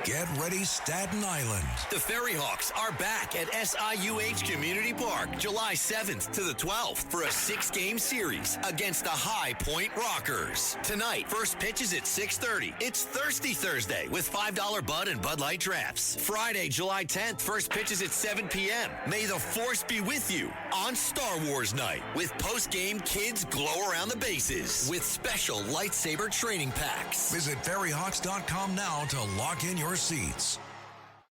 Get ready, Staten Island. The Ferry Hawks are back at SIUH Community Park July 7th to the 12th for a 6-game series against the High Point Rockers. Tonight, first pitch is at 6:30. It's Thirsty Thursday with $5 Bud and Bud Light drafts. Friday, July 10th, first pitch is at 7 p.m. May the Force be with you on Star Wars Night with post-game kids glow around the bases with special lightsaber training packs. Visit ferryhawks.com now to lock in your seats.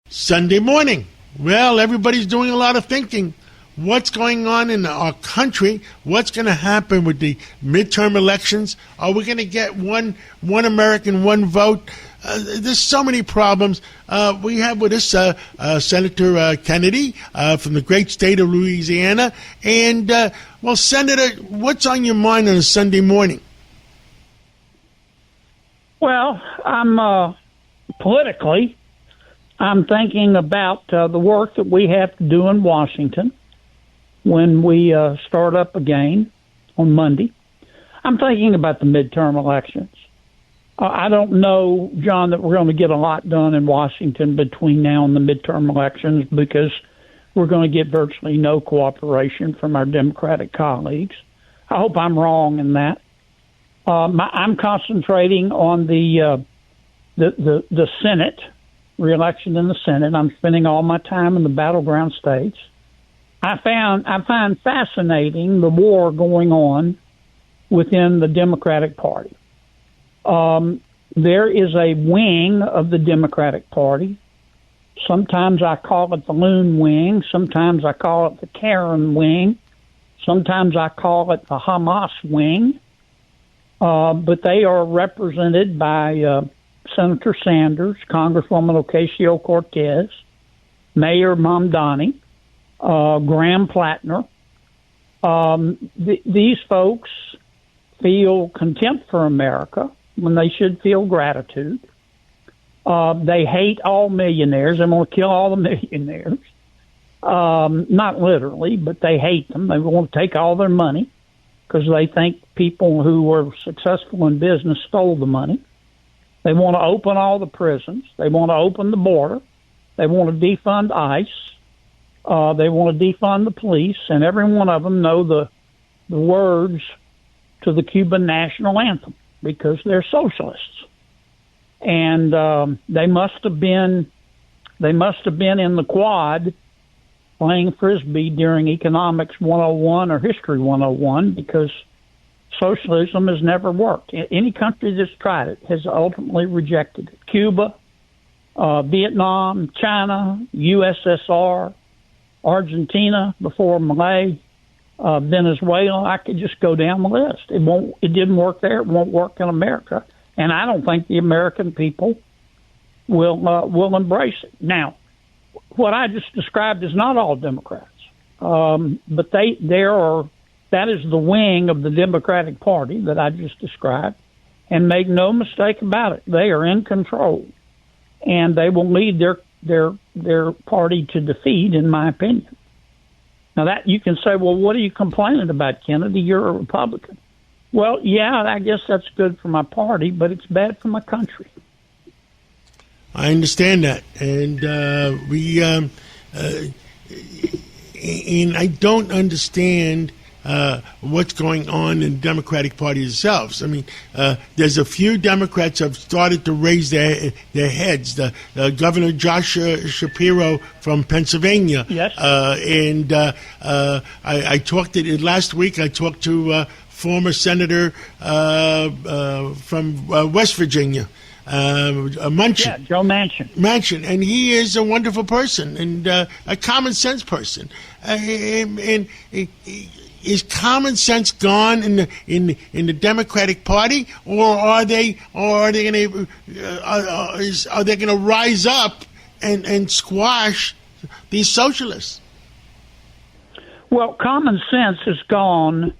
Sunday morning. Well, everybody's doing a lot of thinking. What's going on in our country? What's going to happen with the midterm elections? Are we going to get one American, one vote? There's so many problems. We have with us Senator Kennedy from the great state of Louisiana. And, well, Senator, what's on your mind on a Sunday morning? Well, politically, I'm thinking about the work that we have to do in Washington when we start up again on Monday. I'm thinking about the midterm elections. I don't know, John, that we're going to get a lot done in Washington between now and the midterm elections because we're going to get virtually no cooperation from our Democratic colleagues. I hope I'm wrong in that. I'm concentrating on the Senate, re-election in the Senate. I'm spending all my time in the battleground states. I find fascinating the war going on within the Democratic Party. There is a wing of the Democratic Party. Sometimes I call it the Loon Wing. Sometimes I call it the Karen Wing. Sometimes I call it the Hamas Wing. But they are represented by Senator Sanders, Congresswoman Ocasio-Cortez, Mayor Mamdani, Graham Plattner. These folks feel contempt for America when they should feel gratitude. They hate all millionaires. They want to kill all the millionaires. Not literally, but they hate them. They want to take all their money because they think people who were successful in business stole the money. They want to open all the prisons. They want to open the border. They want to defund ICE. They want to defund the police. And every one of them know the words to the Cuban national anthem because they're socialists. And they must have been in the quad playing Frisbee during Economics 101 or History 101 because socialism has never worked. Any country that's tried it has ultimately rejected it. Cuba, Vietnam, China, USSR, Argentina before Malay, Venezuela. I could just go down the list. It didn't work there. It won't work in America. And I don't think the American people will embrace it. Now, what I just described is not all Democrats, but that is the wing of the Democratic Party that I just described. And make no mistake about it, they are in control, and they will lead their party to defeat, in my opinion. Now that you can say, well, what are you complaining about, Kennedy? You're a Republican. Well, yeah, I guess that's good for my party, but it's bad for my country. I understand that, and and I don't understand what's going on in the Democratic Party itself. I mean, there's a few Democrats have started to raise their heads. The Governor Josh Shapiro from Pennsylvania. Yes. I talked to last week. I talked to former Senator from West Virginia. Manchin. Yeah, Joe Manchin. Manchin, and he is a wonderful person and a common sense person. And is common sense gone in the Democratic Party, or are they going to rise up and squash these socialists? Well, common sense is gone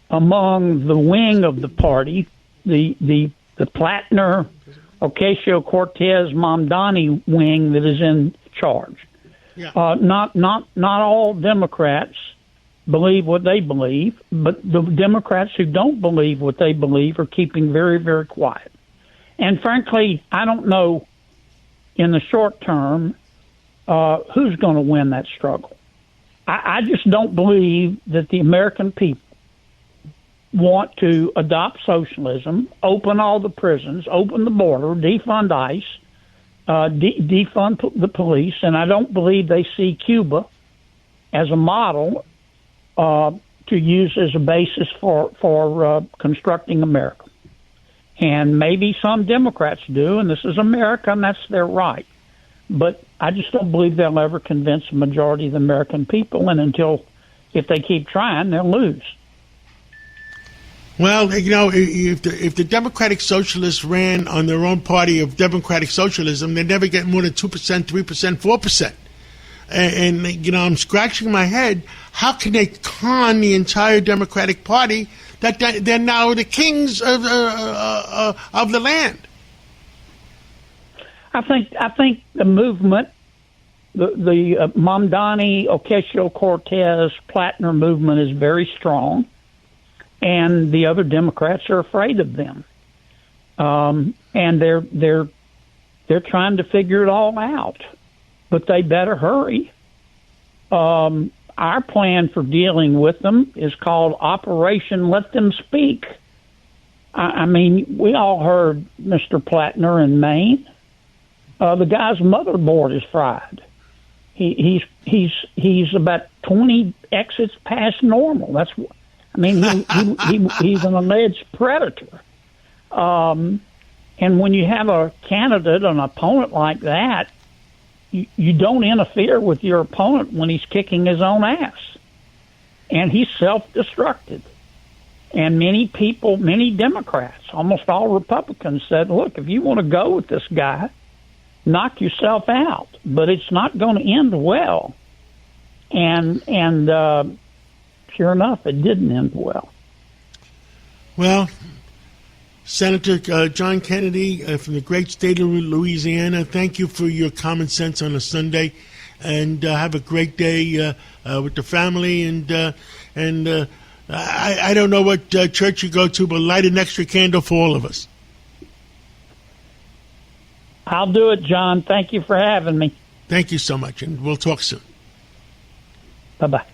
among the wing of the party, the Plattner, Ocasio-Cortez, Mamdani wing that is in charge. Yeah. Not all Democrats believe what they believe, but the Democrats who don't believe what they believe are keeping very, very quiet. And frankly, I don't know in the short term, who's going to win that struggle? I just don't believe that the American people want to adopt socialism, open all the prisons, open the border, defund ICE, defund the police, and I don't believe they see Cuba as a model to use as a basis for constructing America. And maybe some Democrats do, and this is America, and that's their right. But I just don't believe they'll ever convince the majority of the American people, and if they keep trying, they'll lose. Well, if the Democratic Socialists ran on their own party of democratic socialism, they'd never get more than 2%, 3%, 4%. And I'm scratching my head. How can they con the entire Democratic Party that they're now the kings of the land? I think the movement, the Mamdani, Ocasio-Cortez, Plattner movement is very strong, and the other Democrats are afraid of them, and they're trying to figure it all out, but they better hurry. Our plan for dealing with them is called Operation Let Them Speak. I mean, we all heard Mr. Plattner in Maine. The guy's motherboard is fried. He's about 20 exits past normal. He's an alleged predator. And when you have a candidate, an opponent like that, you don't interfere with your opponent when he's kicking his own ass. And he's self-destructive. And many people, many Democrats, almost all Republicans said, look, if you want to go with this guy, knock yourself out. But it's not going to end well. And sure enough, it didn't end well. Well, Senator John Kennedy from the great state of Louisiana, thank you for your common sense on a Sunday, and have a great day with the family. And I don't know what church you go to, but light an extra candle for all of us. I'll do it, John. Thank you for having me. Thank you so much, and we'll talk soon. Bye-bye.